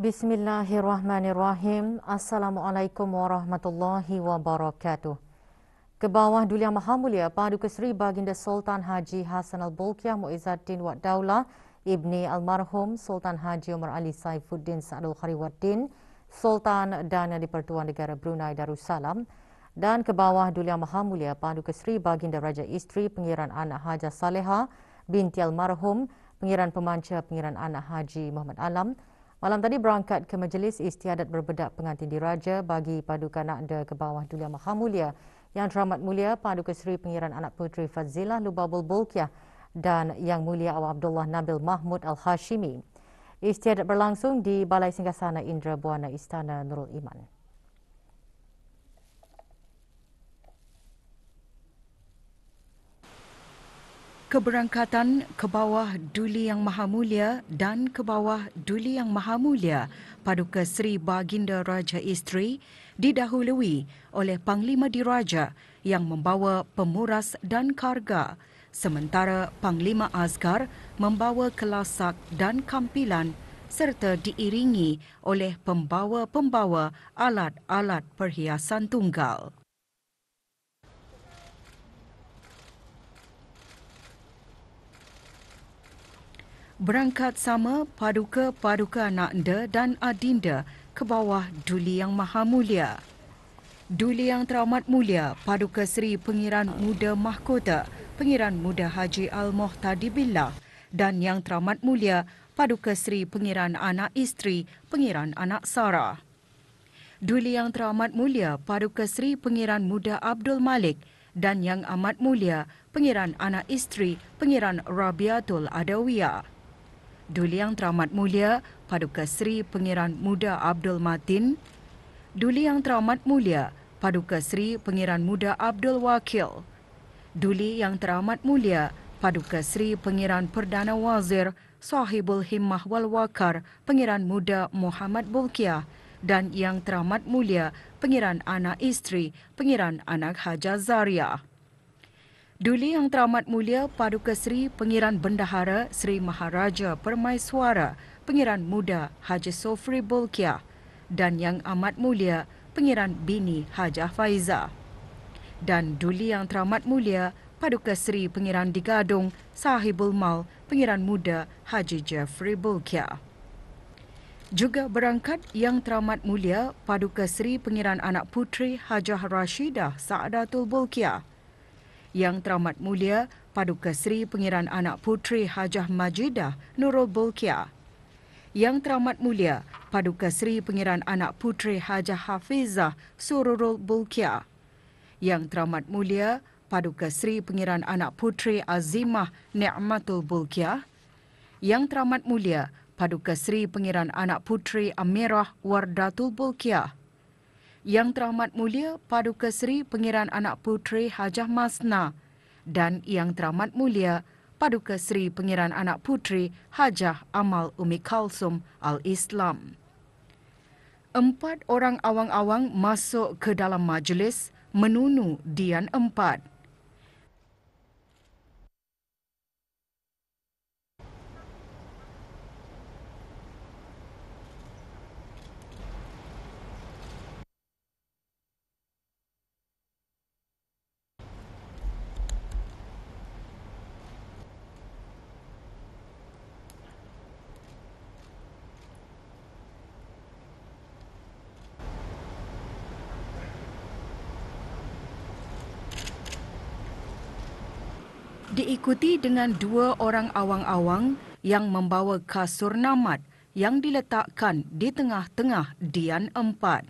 Bismillahirrahmanirrahim. Assalamualaikum warahmatullahi wabarakatuh. Ke bawah Duli Yang Maha Mulia Paduka Seri Baginda Sultan Haji Hassan Al-Bolkiah Muizzaddin Wad Daulah Ibni Almarhum Sultan Haji Umar Ali Saifuddin Sa'adul Khariwaddin Sultan dan di-Pertuan Negara Brunei Darussalam, dan ke bawah Duli Yang Maha Mulia Paduka Seri Baginda Raja Isteri Pengiran Anak Hajah Saleha binti Almarhum Pengiran Pemanca Pengiran Anak Haji Muhammad Alam, malam tadi berangkat ke majlis istiadat berbedak pengantin diraja bagi paduka nakda ke bawah Duli Yang Maha Mulia Yang Teramat Mulia Paduka Seri Pengiran Anak Puteri Fazilah Lubabul Bolkiah dan Yang Mulia Awak Abdullah Nabil Mahmud Al-Hashimi. Istiadat berlangsung di Balai Singgasana Indra Buana Istana Nurul Iman. Keberangkatan ke bawah Duli Yang Maha Mulia dan ke bawah Duli Yang Maha Mulia Paduka Seri Baginda Raja Isteri didahului oleh Panglima Diraja yang membawa pemuras dan karga, sementara Panglima Askar membawa kelasak dan kampilan serta diiringi oleh pembawa-pembawa alat-alat perhiasan tunggal. Berangkat sama paduka-paduka nakda dan adinda ke bawah Duli Yang Maha Mulia. Duli Yang Teramat Mulia Paduka Seri Pengiran Muda Mahkota Pengiran Muda Haji Al-Muhtadi Billah dan Yang Teramat Mulia Paduka Seri Pengiran Anak Isteri Pengiran Anak Sarah. Duli Yang Teramat Mulia Paduka Seri Pengiran Muda Abdul Malik dan Yang Amat Mulia Pengiran Anak Isteri Pengiran Rabiatul Adawiyah. Duli Yang Teramat Mulia Paduka Seri Pengiran Muda Abdul Matin, Duli Yang Teramat Mulia Paduka Seri Pengiran Muda Abdul Wakil, Duli Yang Teramat Mulia Paduka Seri Pengiran Perdana Wazir Sahibul Himmah wal Wakar Pengiran Muda Muhammad Bolkiah dan Yang Teramat Mulia Pengiran Anak Isteri Pengiran Anak Hajah Zaria. Duli Yang Teramat Mulia Paduka Seri Pengiran Bendahara Seri Maharaja Permaiswara Pengiran Muda Haji Sofri Bolkiah dan Yang Amat Mulia Pengiran Bini Hajah Faizah. Dan Duli Yang Teramat Mulia Paduka Seri Pengiran Digadung Sahibul Mal Pengiran Muda Haji Jeffrey Bolkiah. Juga berangkat Yang Teramat Mulia Paduka Seri Pengiran Anak Puteri Hajah Rashidah Saadatul Bolkiah, Yang Teramat Mulia Paduka Seri Pengiran Anak Puteri Hajah Majidah Nurul Bolkiah, Yang Teramat Mulia Paduka Seri Pengiran Anak Puteri Hajah Hafizah Sururul Bolkiah, Yang Teramat Mulia Paduka Seri Pengiran Anak Puteri Azimah Ni'matul Bolkiah, Yang Teramat Mulia Paduka Seri Pengiran Anak Puteri Amirah Wardatul Bolkiah, Yang Teramat Mulia Paduka Seri Pengiran Anak Puteri Hajah Masna dan Yang Teramat Mulia Paduka Seri Pengiran Anak Puteri Hajah Amal Umi Kalsum Al-Islam. 4 orang awang-awang masuk ke dalam majlis menunu Dian 4. Diikuti dengan 2 orang awang-awang yang membawa kasur namat yang diletakkan di tengah-tengah Dian 4.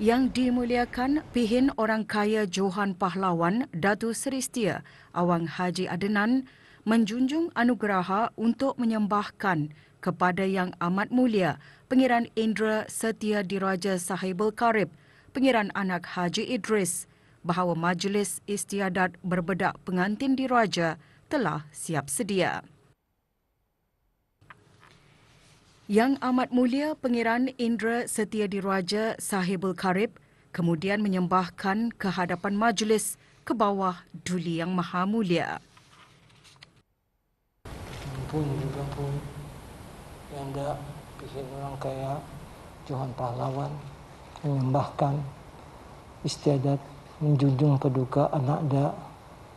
Yang dimuliakan Pihin Orang Kaya Johan Pahlawan Datu Seri Setia Awang Haji Adenan menjunjung anugerah untuk menyembahkan kepada Yang Amat Mulia Pengiran Indra Setia Diraja Sahibul Karib Pengiran Anak Haji Idris bahawa Majlis Istiadat Berbedak Pengantin Diraja telah siap sedia. Yang Amat Mulia Pengiran Indra Setia Diraja Sahibul Karib kemudian menyembahkan ke hadapan majlis ke bawah Duli Yang Maha Mulia. Pun juga pun yang ada bikin orang kaya Johan Pahlawan menyembahkan istiadat menjunjung paduka anak da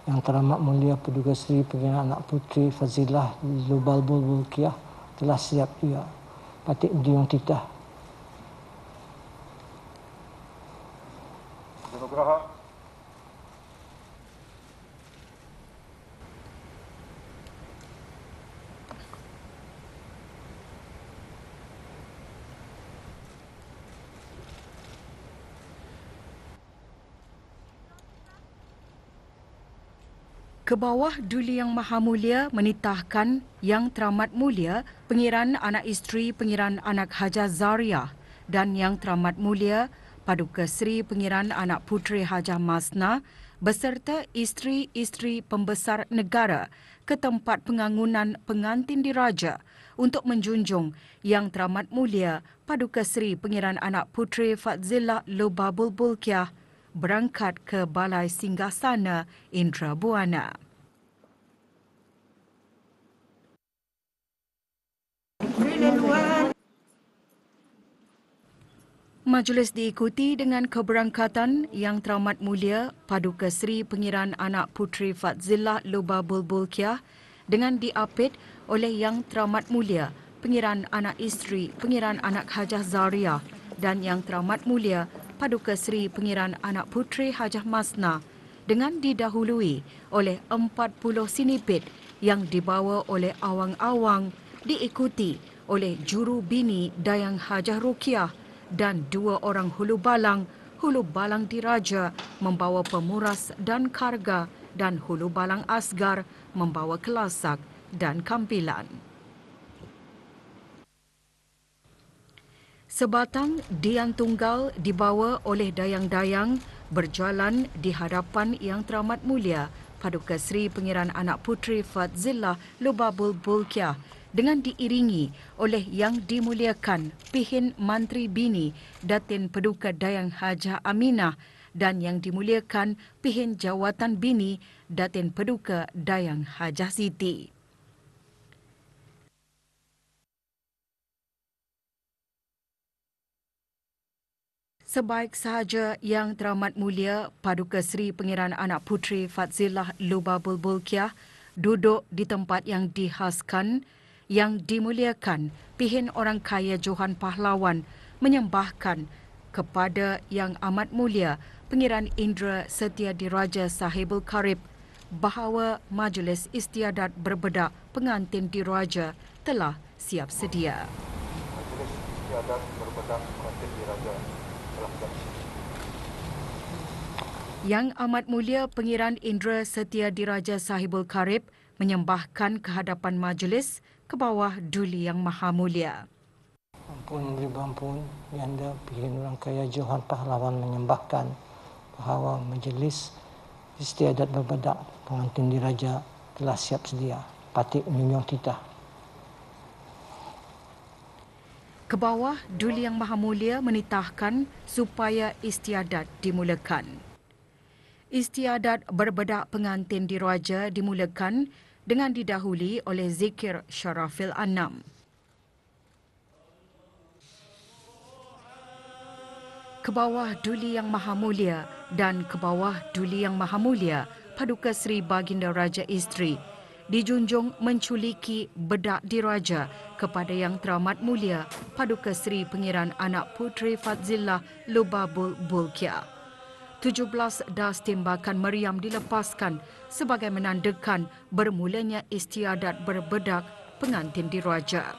yang teramat mulia Paduka Seri Pengiran Anak Puteri Fazilah Lubalbul Bulkiah telah siap dia patik diung titah. Ke bawah Duli Yang Maha Mulia menitahkan Yang Teramat Mulia Pengiran Anak Isteri Pengiran Anak Hajah Zariah dan Yang Teramat Mulia Paduka Seri Pengiran Anak Puteri Hajah Masna beserta isteri-isteri pembesar negara ke tempat pengangunan pengantin diraja untuk menjunjung Yang Teramat Mulia Paduka Seri Pengiran Anak Puteri Fazilah Lubabul Bulkiah berangkat ke Balai Singgasana Indra Buana. Majlis diikuti dengan keberangkatan Yang Teramat Mulia Paduka Seri Pengiran Anak Puteri Fazilah Lubabul Bulkiah dengan diapit oleh Yang Teramat Mulia Pengiran Anak Isteri Pengiran Anak Hajah Zariah dan Yang Teramat Mulia Paduka Seri Pengiran Anak Puteri Hajah Masna dengan didahului oleh 40 sinipit yang dibawa oleh awang-awang diikuti oleh juru bini Dayang Hajah Rukiah dan 2 orang hulu balang diraja membawa pemuras dan karga dan hulu balang asgar membawa kelasak dan kampilan. Sebatang dian tunggal dibawa oleh dayang-dayang berjalan di hadapan Yang Teramat Mulia Paduka Seri Pengiran Anak Puteri Fazilah Lubabul Bulkiah dengan diiringi oleh Yang Dimuliakan Pihin Mantri Bini Datin Paduka Dayang Hajah Aminah dan Yang Dimuliakan Pihin Jawatan Bini Datin Paduka Dayang Hajah Siti. Sebaik sahaja Yang Teramat Mulia Paduka Seri Pengiran Anak Puteri Fazilah Lubabul Bulkiah duduk di tempat yang dihaskan, Yang Dimuliakan Pihin Orang Kaya Johan Pahlawan menyembahkan kepada Yang Amat Mulia Pengiran Indra Setia Diraja Sahibul Karib bahawa Majlis Istiadat Berbedak Pengantin Diraja telah siap sedia. Majlis Istiadat Berbedak Pengantin Diraja. Yang Amat Mulia Pengiran Indra Setia Diraja Sahibul Karib menyembahkan ke hadapan majlis ke bawah Duli Yang Maha Mulia. Ampun beri bampun yang ada bikin orang kaya Johan Pahlawan menyembahkan bahawa Majlis Istiadat Berbedak Pengantin Diraja telah siap sedia patik menjunjung titah. Ke bawah Duli Yang Maha Mulia menitahkan supaya istiadat dimulakan. Istiadat Berbedak Pengantin Diraja dimulakan dengan didahului oleh zikir Syarafil Anam. Ke bawah Duli Yang Maha Mulia dan ke bawah Duli Yang Maha Mulia Paduka Seri Baginda Raja Isteri dijunjung menculiki bedak diraja kepada Yang Teramat Mulia Paduka Seri Pengiran Anak Puteri Fazilah Lubabul Bulkiah. 17 das tembakan meriam dilepaskan sebagai menandakan bermulanya istiadat berbedak pengantin diraja.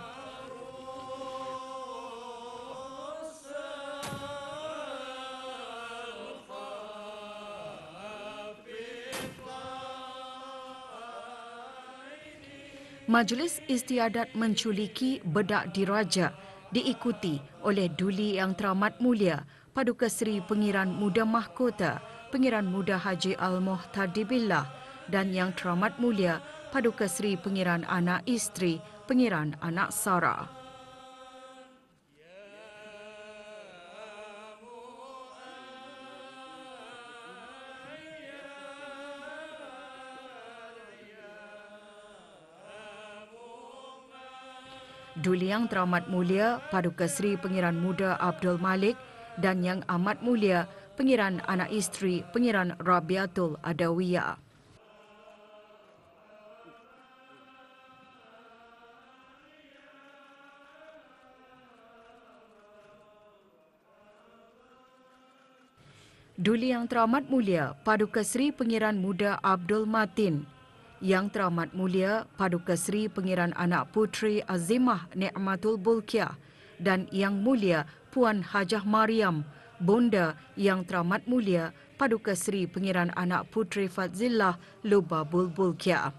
Majlis Istiadat menculiki bedak diraja diikuti oleh Duli Yang Teramat Mulia Paduka Seri Pengiran Muda Mahkota, Pengiran Muda Haji Al-Muhtadibillah dan Yang Teramat Mulia Paduka Seri Pengiran Anak Isteri, Pengiran Anak Sara. Duli Yang Teramat Mulia Paduka Seri Pengiran Muda Abdul Malik dan Yang Amat Mulia Pengiran Anak Isteri Pengiran Rabiatul Adawiyah. Duli Yang Teramat Mulia Paduka Seri Pengiran Muda Abdul Matin, Yang Teramat Mulia Paduka Seri Pengiran Anak Puteri Azimah Ni'matul Bulkiah dan Yang Mulia Puan Hajah Mariam, Bonda Yang Teramat Mulia Paduka Seri Pengiran Anak Puteri Fadzillah Lubabul Bulkiah.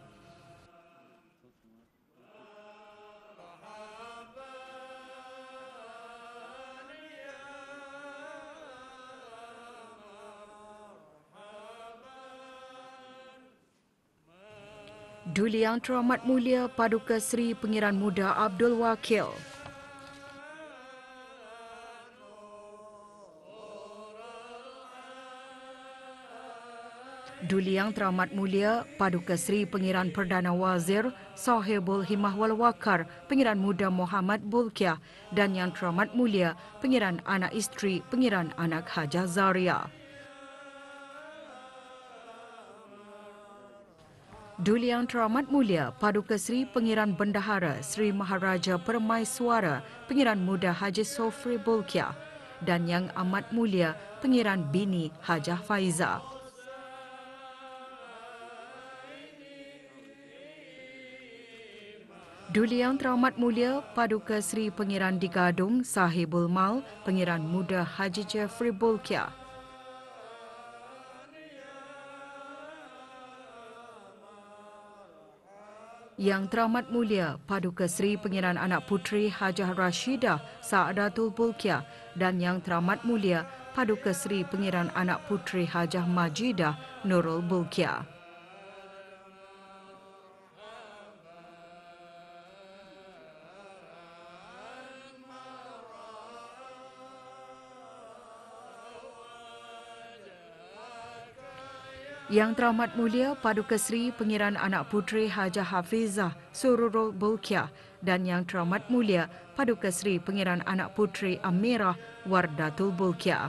Duli Yang Teramat Mulia Paduka Seri Pengiran Muda Abdul Wakil, Duli Yang Teramat Mulia Paduka Seri Pengiran Perdana Wazir Sahibul Himmah wal Waqar Pengiran Muda Muhammad Bulkiah dan Yang Teramat Mulia Pengiran Anak Isteri Pengiran Anak Hajah Zaria. Duli Yang Teramat Mulia Paduka Seri Pengiran Bendahara Seri Maharaja Permaiswara Pengiran Muda Haji Sofri Bulkiah dan Yang Amat Mulia Pengiran Bini Hajah Faiza. Duli Yang Teramat Mulia Paduka Seri Pengiran di Gadung Sahibul Mal Pengiran Muda Haji Jeffrey Bulkiah. Yang Teramat Mulia Paduka Seri Pengiran Anak Puteri Hajah Rashidah Saadatul Bulkiah dan Yang Teramat Mulia Paduka Seri Pengiran Anak Puteri Hajah Majidah Nurul Bulkiah. Yang Teramat Mulia Paduka Seri Pengiran Anak Puteri Hajah Hafizah Sururul Bulkiah dan Yang Teramat Mulia Paduka Seri Pengiran Anak Puteri Amirah Wardatul Bulkiah.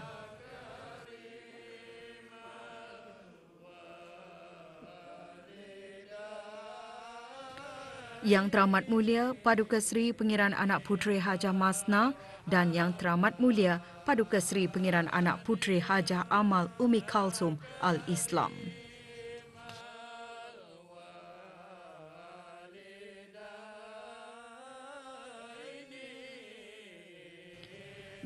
Yang Teramat Mulia Paduka Seri Pengiran Anak Puteri Hajah Masna dan Yang Teramat Mulia Paduka Seri Pengiran Anak Puteri Hajah Amal Umi Kalsum Al-Islam.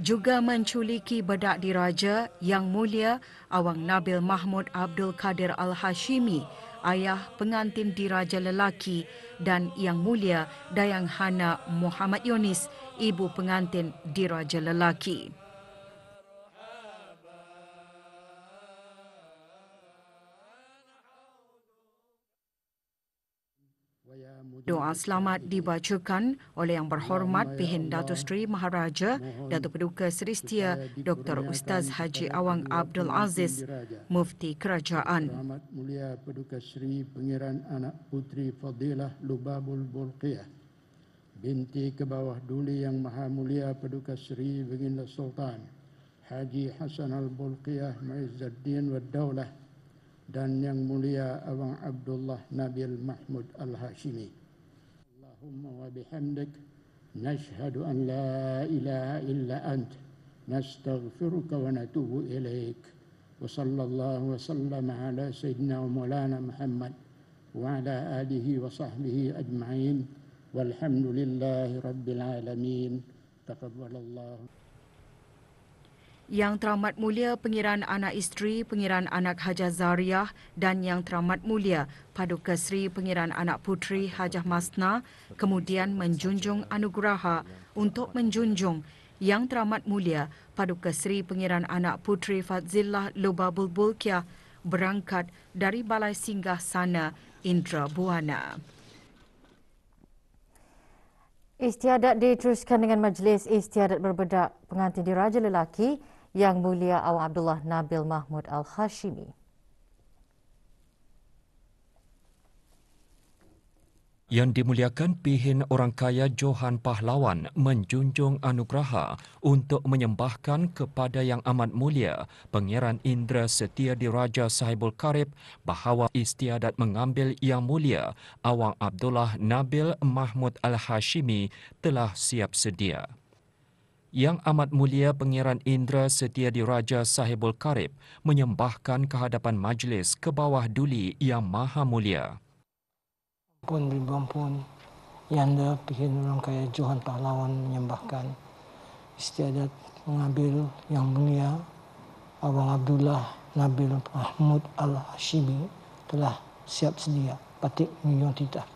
Juga menculiki bedak diraja Yang Mulia Awang Nabil Mahmud Abdul Kadir Al-Hashimi, ayah pengantin diraja lelaki, dan Yang Mulia Dayang Hana Muhammad Yunis, ibu pengantin diraja lelaki. Doa selamat dibacakan oleh Yang Berhormat Pihin Datuk Seri Maharaja Datuk Paduka Seri Setia Dr. Ustaz Haji Awang Abdul Aziz, Mufti Kerajaan. Amat Mulia Paduka Seri Pengiran Anak Puteri Fadilah Lubabul Bulkiah, binti ke bawah Duli Yang Maha Mulia Paduka Seri Baginda Sultan Haji Hasan Al-Bulkiah Muizzuddin Wad Daulah dan Yang Mulia Awang Abdullah Nabil Mahmud Al-Hashimi. Allahumma wa bihamdik nashhadu an la ilaha illa ant nastaghfiruka wa natubu ilaik. Wa sallallahu wa sallama ala sayyidina wa maulana Muhammad wa ala alihi wa sahbihi ajma'in walhamdulillahi rabbil alamin. Taqabbalallahu. Yang Teramat Mulia Pengiran Anak Isteri Pengiran Anak Hajah Zariah dan Yang Teramat Mulia Paduka Seri Pengiran Anak Puteri Hajah Masna kemudian menjunjung anugerah untuk menjunjung Yang Teramat Mulia Paduka Seri Pengiran Anak Puteri Fadzillah Lubabul Bolkiah berangkat dari Balai Singgah Sana Indra Buana. Istiadat diteruskan dengan Majlis Istiadat Berbedak Pengantin Diraja Lelaki Yang Mulia Awang Abdullah Nabil Mahmud Al-Hashimi. Yang dimuliakan Pihin Orang Kaya Johan Pahlawan menjunjung anugerah untuk menyembahkan kepada Yang Amat Mulia Pangeran Indra Setia Diraja Sahibul Karib bahawa istiadat mengambil Yang Mulia Awang Abdullah Nabil Mahmud Al-Hashimi telah siap sedia. Yang Amat Mulia Pangeran Indra Setia Diraja Sahibul Karib menyembahkan kehadapan majlis ke bawah duli Yang Maha Mulia. Pun ribuan pun Yanda Pihin Orang Kaya Johan Pahlawan menyembahkan istiadat mengambil Yang Mulia Awang Abdullah Nabil Mahmud Al-Hashimi telah siap sedia. Patik Nyong Titah.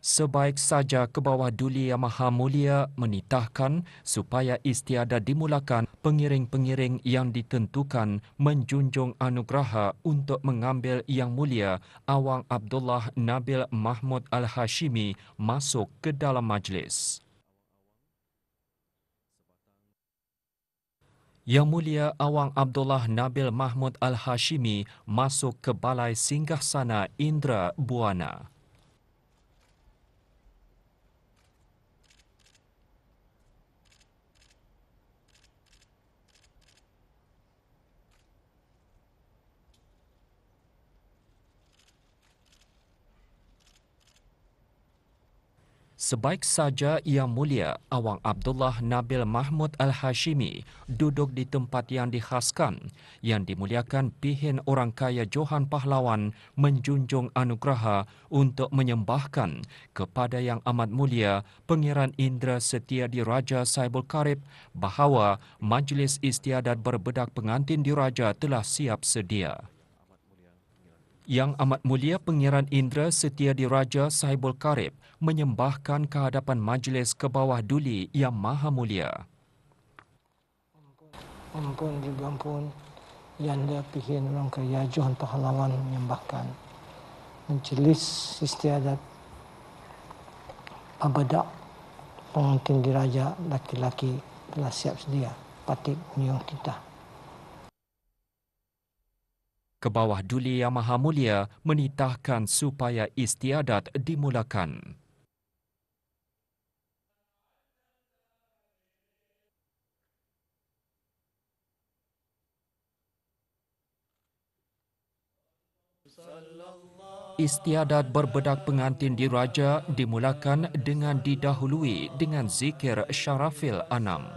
Sebaik saja ke bawah duli Yang Maha Mulia menitahkan supaya istiadat dimulakan, pengiring-pengiring yang ditentukan menjunjung anugerah untuk mengambil Yang Mulia Awang Abdullah Nabil Mahmud Al-Hashimi masuk ke dalam majlis. Yang Mulia Awang Abdullah Nabil Mahmud Al-Hashimi masuk ke Balai Singgah Sana Indra Buana. Sebaik saja Yang Mulia Awang Abdullah Nabil Mahmud Al-Hashimi duduk di tempat yang dikhaskan, yang dimuliakan Pihin Orang Kaya Johan Pahlawan menjunjung anugerah untuk menyembahkan kepada Yang Amat Mulia Pangeran Indra Setia Diraja Sahibul Karib bahawa Majlis Istiadat Berbedak Pengantin Diraja telah siap sedia. Yang Amat Mulia Pangeran Indra Setia Diraja Sahibul Karib menyembahkan kehadapan majlis ke bawah duli Yang Maha Mulia. Ampun ribuan pun Yanda Pihin Orang Kaya Johan Pahlawan menyembahkan Majlis Istiadat Berbedak Pengantin Diraja Laki-laki telah siap sedia. Patik Nyong Titah. Ke bawah duli Yang Maha Mulia menitahkan supaya istiadat dimulakan. Istiadat berbedak pengantin diraja dimulakan dengan didahului dengan zikir Syarafil Anam.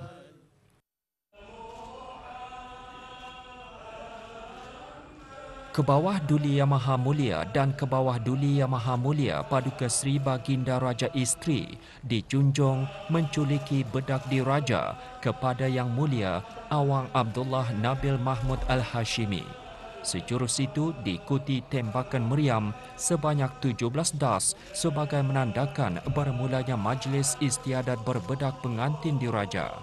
Ke bawah duli Yang Maha Mulia dan ke bawah duli Yang Maha Mulia Paduka Seri Baginda Raja Isteri dijunjung menculiki bedak diraja kepada Yang Mulia Awang Abdullah Nabil Mahmud Al-Hashimi. Sejurus itu diikuti tembakan meriam sebanyak 17 das sebagai menandakan bermulanya Majlis Istiadat Berbedak Pengantin Diraja.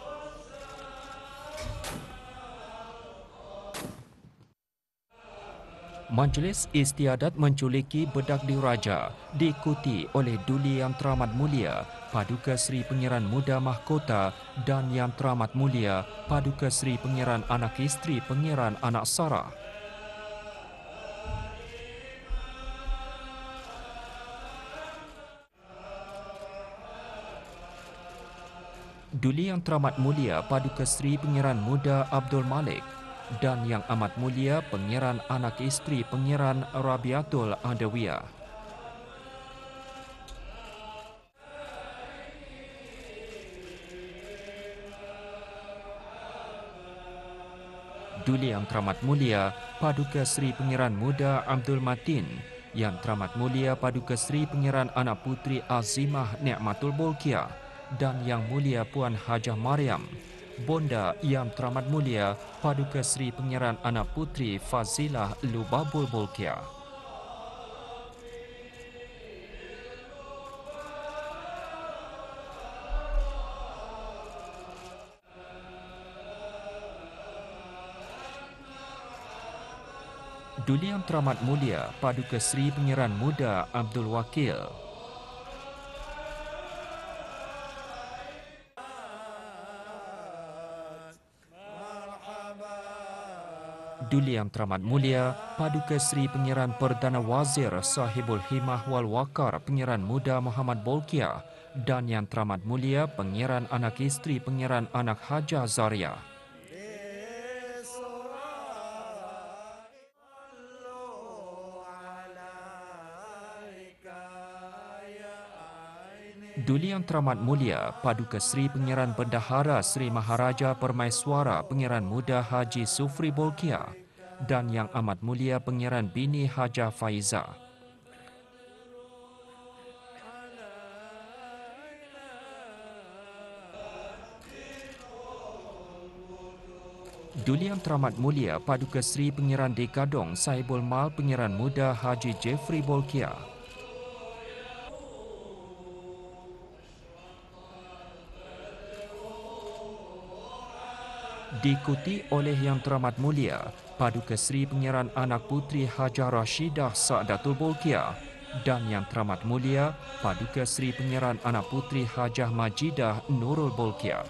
Majlis Istiadat menculiki bedak diraja diikuti oleh Duli Yang Teramat Mulia Paduka Seri Pangeran Muda Mahkota dan Yang Teramat Mulia Paduka Seri Pangeran Anak Isteri Pangeran Anak Sarah. Duli Yang Teramat Mulia Paduka Seri Pangeran Muda Abdul Malik dan Yang Amat Mulia Pangeran Anak Isteri Pangeran Rabiatul Adawiyah. Duli Yang Teramat Mulia Paduka Seri Pangeran Muda Abdul Matin, Yang Teramat Mulia Paduka Seri Pangeran Anak Puteri Azimah Ni'matul Bolkiah dan Yang Mulia Puan Hajah Mariam, Bonda Yang Teramat Mulia Paduka Seri Pangeran Anak Puteri Fazilah Lubabul Bolkiah. Duli Yang Teramat Mulia Paduka Seri Pengiran Muda Abdul Wakil. Duli Yang Teramat Mulia Paduka Seri Pengiran Perdana Wazir Sahibul Himah wal Waqar Pengiran Muda Muhammad Bolkiah dan Yang Teramat Mulia Pengiran Anak Isteri Pengiran Anak Hajah Zaria. Duli Yang Teramat Mulia Paduka Seri Pengiran Bendahara Seri Maharaja Permaiswara Pengiran Muda Haji Sufri Bolkiah dan Yang Amat Mulia Pengiran Bini Hajah Faiza. Duli Yang Teramat Mulia Paduka Seri Pengiran Dekadong Sahibul Mal Pengiran Muda Haji Jeffrey Bolkiah. Diikuti oleh Yang Teramat Mulia Paduka Seri Pengiran Anak Puteri Hajah Rashidah Sa'datul Bolkiah dan Yang Teramat Mulia Paduka Seri Pengiran Anak Puteri Hajah Majidah Nurul Bolkiah.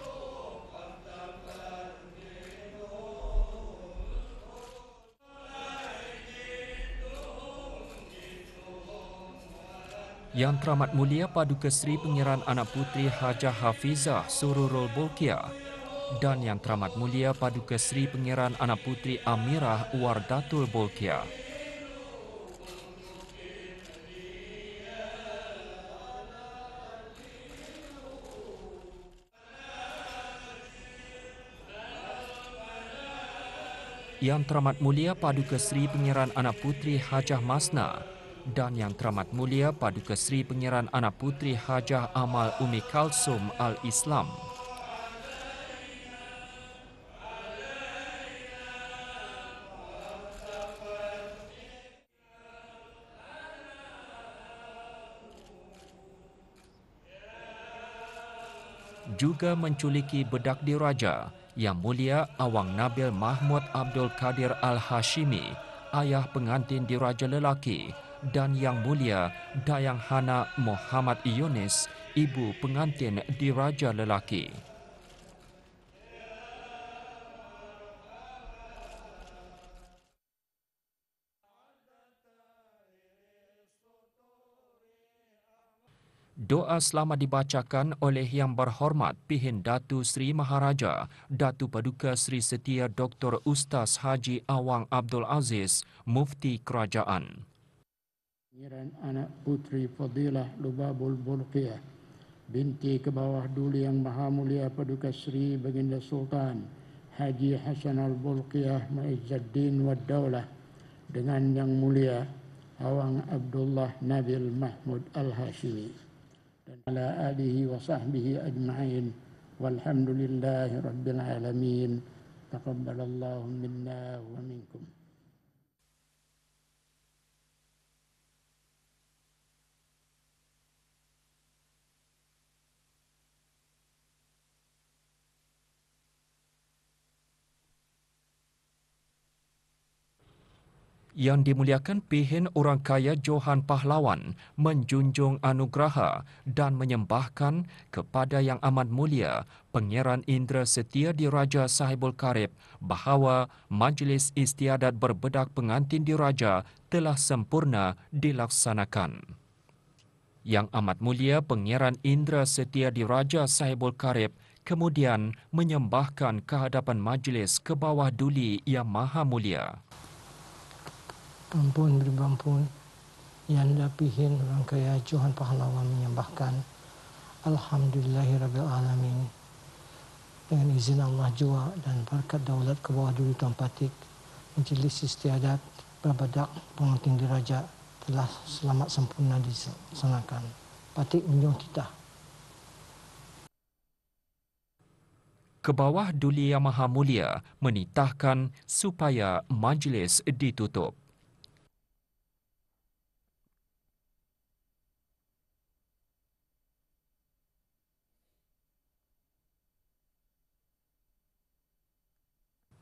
Yang Teramat Mulia Paduka Seri Pengiran Anak Puteri Hajah Hafizah Sururul Bolkiah dan Yang Teramat Mulia Paduka Seri Pengiran Anak Puteri Amirah Wardatul Bolkiah. Yang Teramat Mulia Paduka Seri Pengiran Anak Puteri Hajah Masna dan Yang Teramat Mulia Paduka Seri Pengiran Anak Puteri Hajah Amal Umi Kalsum Al-Islam. Juga menculiki bedak diraja Yang Mulia Awang Nabil Mahmud Abdul Kadir Al-Hashimi, ayah pengantin diraja lelaki, dan Yang Mulia Dayang Hana Muhammad Yunis, ibu pengantin diraja lelaki. Doa selamat dibacakan oleh Yang Berhormat Pihin Datu Seri Maharaja Datu Paduka Seri Setia Dr. Ustaz Haji Awang Abdul Aziz, Mufti Kerajaan. Pengiran Anak Puteri Fadilah Lubabul Bolkiah binti ke bawah Duli Yang Maha Mulia Paduka Seri Baginda Sultan Haji Hasan Al-Bolkiah Muizzuddin Wad Daulah dengan Yang Mulia Awang Abdullah Nabil Mahmud Al-Hashimi dan ala alihi wa sahbihi ajma'in walhamdulillahi rabbil alamin. Taqabbalallahu minna wa minkum. Yang dimuliakan Pihin Orang Kaya Johan Pahlawan menjunjung anugerah dan menyembahkan kepada Yang Amat Mulia Pangeran Indra Setia Diraja Sahibul Karib bahawa Majlis Istiadat Berbedak Pengantin Diraja telah sempurna dilaksanakan. Yang Amat Mulia Pangeran Indra Setia Diraja Sahibul Karib kemudian menyembahkan kehadapan majlis ke bawah Duli Yang Maha Mulia. Ampun beri ampun, Yanda Pihin Orang Kaya Johan Pahlawan menyembahkan Alhamdulillahirabbil alamin. Dengan izin Allah jua dan berkat daulat ke bawah Duli Tuan Patik, Majlis Istiadat Berbedak Pengantin Diraja telah selamat sempurna dilaksanakan. Patik menjunjung titah. Ke bawah Duli Yang Maha Mulia menitahkan supaya majlis ditutup.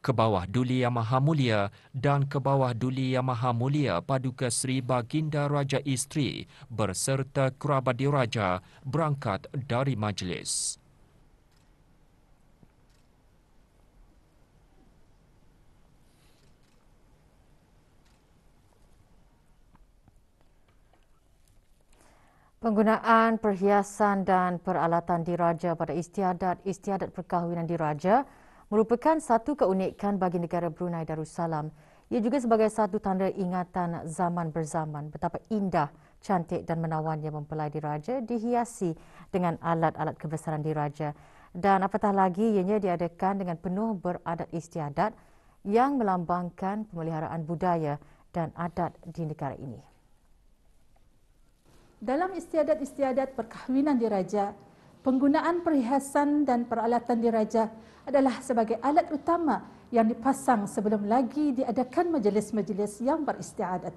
Ke Bawah Duli Yang Maha Mulia dan Ke Bawah Duli Yang Maha Mulia Paduka Seri Baginda Raja Isteri berserta kerabat diraja berangkat dari majlis. Penggunaan perhiasan dan peralatan diraja pada istiadat perkahwinan diraja merupakan satu keunikan bagi negara Brunei Darussalam. Ia juga sebagai satu tanda ingatan zaman berzaman betapa indah, cantik dan menawannya mempelai diraja dihiasi dengan alat-alat kebesaran diraja. Dan apatah lagi ianya diadakan dengan penuh beradat istiadat yang melambangkan pemeliharaan budaya dan adat di negara ini. Dalam istiadat-istiadat perkahwinan diraja, penggunaan perhiasan dan peralatan diraja adalah sebagai alat utama yang dipasang sebelum lagi diadakan majlis-majlis yang beristiadat.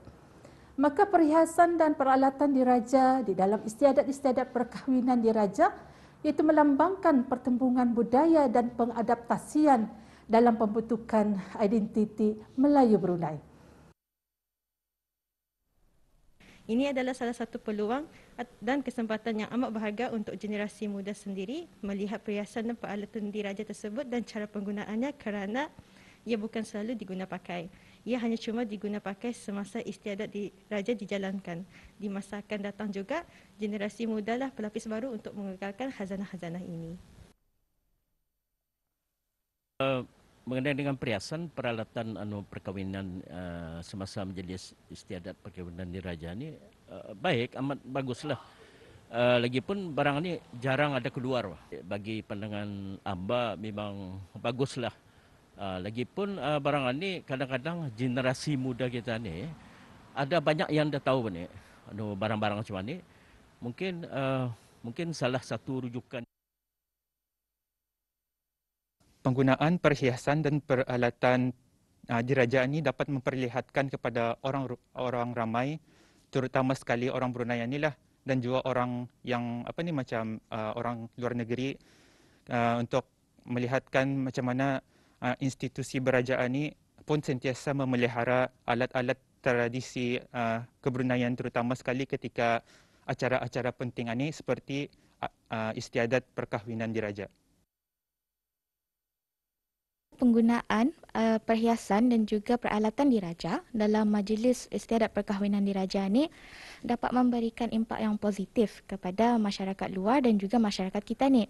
Maka perhiasan dan peralatan diraja di dalam istiadat-istiadat perkahwinan diraja iaitu melambangkan pertembungan budaya dan pengadaptasian dalam pembentukan identiti Melayu Brunei. Ini adalah salah satu peluang dan kesempatan yang amat berharga untuk generasi muda sendiri melihat perhiasan dan peralatan diraja tersebut dan cara penggunaannya kerana ia bukan selalu diguna pakai. Ia hanya cuma diguna pakai semasa istiadat diraja dijalankan. Di masa akan datang juga, generasi muda lah pelapis baru untuk mengekalkan khazanah-khazanah ini. Mengenai dengan perhiasan peralatan perkahwinan semasa majlis istiadat perkahwinan diraja ni baik, amat baguslah. Lagipun barang ni jarang ada keluar. Bagi pandangan amba memang baguslah. Lagipun barang ni kadang-kadang generasi muda kita ni ada banyak yang dah tahu ni barang-barang macam ni. Mungkin salah satu rujukan penggunaan perhiasan dan peralatan diraja ini dapat memperlihatkan kepada orang ramai, terutama sekali orang Brunei inilah dan juga orang yang macam orang luar negeri untuk melihatkan macam mana institusi berajaan ini pun sentiasa memelihara alat-alat tradisi kebruneian, terutama sekali ketika acara-acara penting ini seperti istiadat perkahwinan diraja. Penggunaan perhiasan dan juga peralatan diraja dalam majlis istiadat perkahwinan diraja ini dapat memberikan impak yang positif kepada masyarakat luar dan juga masyarakat kita ni.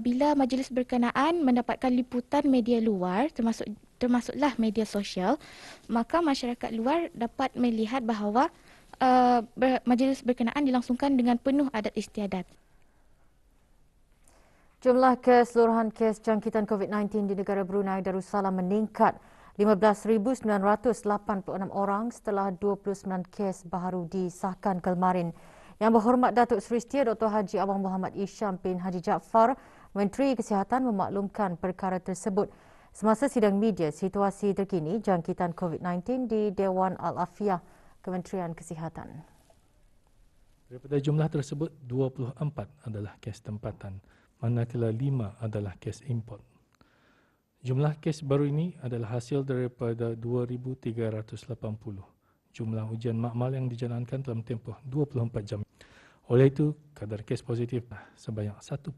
Bila majlis berkenaan mendapatkan liputan media luar termasuklah media sosial, maka masyarakat luar dapat melihat bahawa majlis berkenaan dilangsungkan dengan penuh adat istiadat. Jumlah keseluruhan kes jangkitan COVID-19 di negara Brunei Darussalam meningkat 15,986 orang setelah 29 kes baru disahkan kemarin. Yang Berhormat Datuk Seri Setia Dr. Haji Awang Muhammad Isham bin Haji Jaafar, Menteri Kesihatan memaklumkan perkara tersebut semasa sidang media situasi terkini jangkitan COVID-19 di Dewan Al-Afiah Kementerian Kesihatan. Daripada jumlah tersebut, 24 adalah kes tempatan, manakala 5 adalah kes import. Jumlah kes baru ini adalah hasil daripada 2,380 jumlah ujian makmal yang dijalankan dalam tempoh 24 jam. Oleh itu, kadar kes positif sebanyak 1.2%.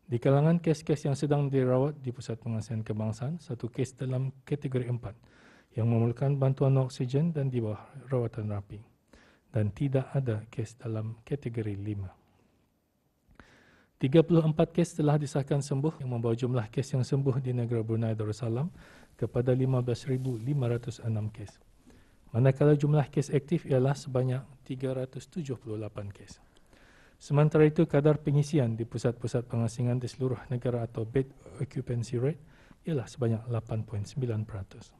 Di kalangan kes-kes yang sedang dirawat di Pusat Pengasihan Kebangsaan, satu kes dalam kategori 4 yang memerlukan bantuan oksigen dan di bawah rawatan rapi, dan tidak ada kes dalam kategori 5. 34 kes telah disahkan sembuh yang membawa jumlah kes yang sembuh di negara Brunei Darussalam kepada 15,506 kes. Manakala jumlah kes aktif ialah sebanyak 378 kes. Sementara itu, kadar pengisian di pusat-pusat pengasingan di seluruh negara atau bed occupancy rate ialah sebanyak 8.9%.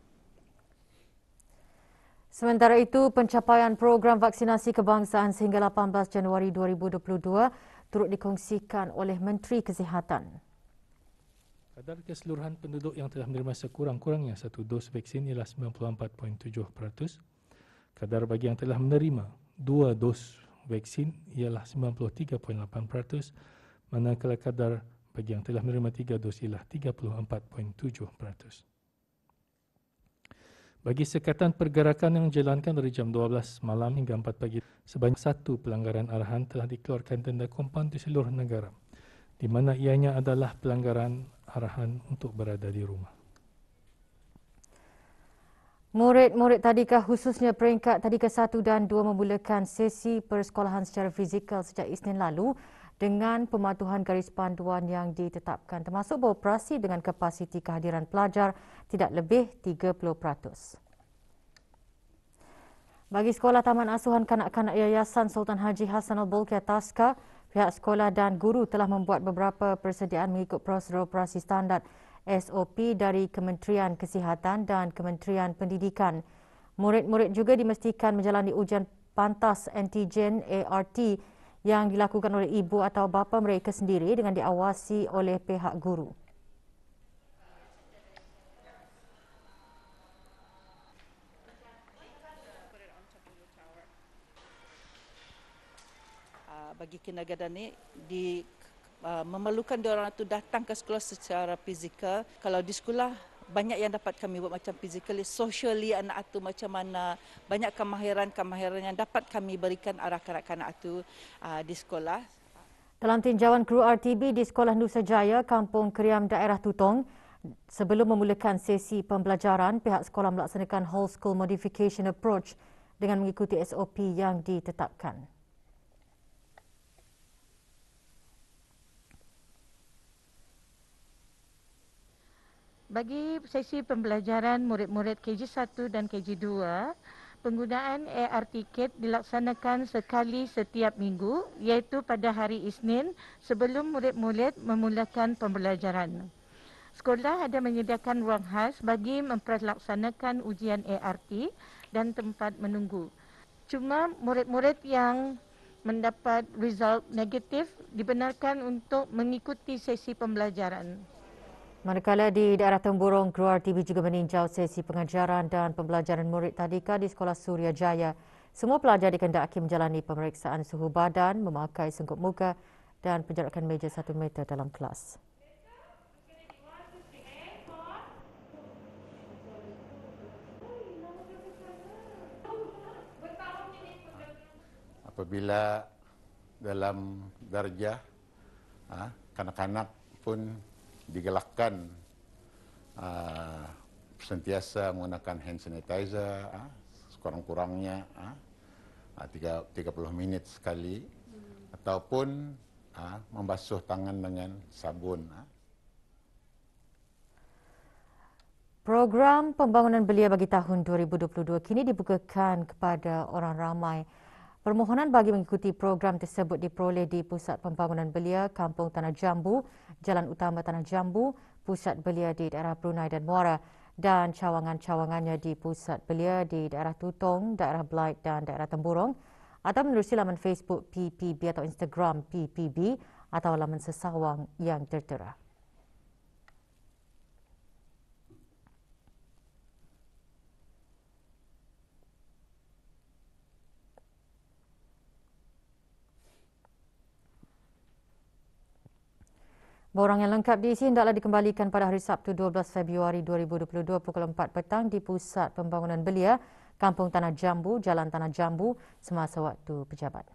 Sementara itu, pencapaian program vaksinasi kebangsaan sehingga 18 Januari 2022 turut dikongsikan oleh Menteri Kesihatan. Kadar keseluruhan penduduk yang telah menerima sekurang-kurangnya satu dos vaksin ialah 94.7%. Kadar bagi yang telah menerima 2 dos vaksin ialah 93.8%, manakala kadar Bagi yang telah menerima 3 dos ialah 34.7%. Bagi sekatan pergerakan yang dijalankan dari jam 12 malam hingga 4 pagi, sebanyak 1 pelanggaran arahan telah dikeluarkan denda kompaun di seluruh negara, di mana ianya adalah pelanggaran arahan untuk berada di rumah. Murid-murid tadika khususnya peringkat tadika 1 dan 2 memulakan sesi persekolahan secara fizikal sejak Isnin lalu dengan pematuhan garis panduan yang ditetapkan, termasuk beroperasi dengan kapasiti kehadiran pelajar tidak lebih 30%. Bagi sekolah Taman Asuhan Kanak-kanak Yayasan Sultan Haji Hassanal Bolkiah Taska, pihak sekolah dan guru telah membuat beberapa persediaan mengikut prosedur operasi standard SOP dari Kementerian Kesihatan dan Kementerian Pendidikan. Murid-murid juga dimestikan menjalani ujian pantas antigen ART yang dilakukan oleh ibu atau bapa mereka sendiri dengan diawasi oleh pihak guru. Bagi kindergarten ni memerlukan diorang itu datang ke sekolah secara fizikal. Kalau di sekolah banyak yang dapat kami buat macam fizikal, socially anak itu macam mana, banyak kemahiran yang dapat kami berikan arah kanak-kanak itu di sekolah. Dalam tinjauan kru RTB di Sekolah Nusa Jaya, Kampung Keriam, daerah Tutong, sebelum memulakan sesi pembelajaran, pihak sekolah melaksanakan whole school modification approach dengan mengikuti SOP yang ditetapkan. Bagi sesi pembelajaran murid-murid KG1 dan KG2, penggunaan ART kit dilaksanakan sekali setiap minggu, iaitu pada hari Isnin sebelum murid-murid memulakan pembelajaran. Sekolah ada menyediakan ruang khas bagi memperlaksanakan ujian ART dan tempat menunggu. Cuma murid-murid yang mendapat result negatif dibenarkan untuk mengikuti sesi pembelajaran. Manakala di daerah Temburong, kru RTB juga meninjau sesi pengajaran dan pembelajaran murid tadika di Sekolah Suria Jaya. Semua pelajar dikendaki menjalani pemeriksaan suhu badan, memakai sengkup muka dan penjarakan meja 1 meter dalam kelas. Apabila dalam darjah kanak-kanak pun digalakkan sentiasa menggunakan hand sanitizer sekurang-kurangnya 30 minit sekali ataupun membasuh tangan dengan sabun. Program pembangunan belia bagi tahun 2022 kini dibukakan kepada orang ramai. Permohonan bagi mengikuti program tersebut diperoleh di Pusat Pembangunan Belia Kampung Tanah Jambu, Jalan Utama Tanah Jambu, Pusat Belia di daerah Brunei dan Muara dan cawangan-cawangannya di Pusat Belia di daerah Tutong, daerah Blight dan daerah Temburong, atau menerusi laman Facebook PPB atau Instagram PPB atau laman sesawang yang tertera. Borang yang lengkap diisi hendaklah dikembalikan pada hari Sabtu 12 Februari 2022 pukul 4 petang di Pusat Pembangunan Belia, Kampung Tanah Jambu, Jalan Tanah Jambu semasa waktu pejabat.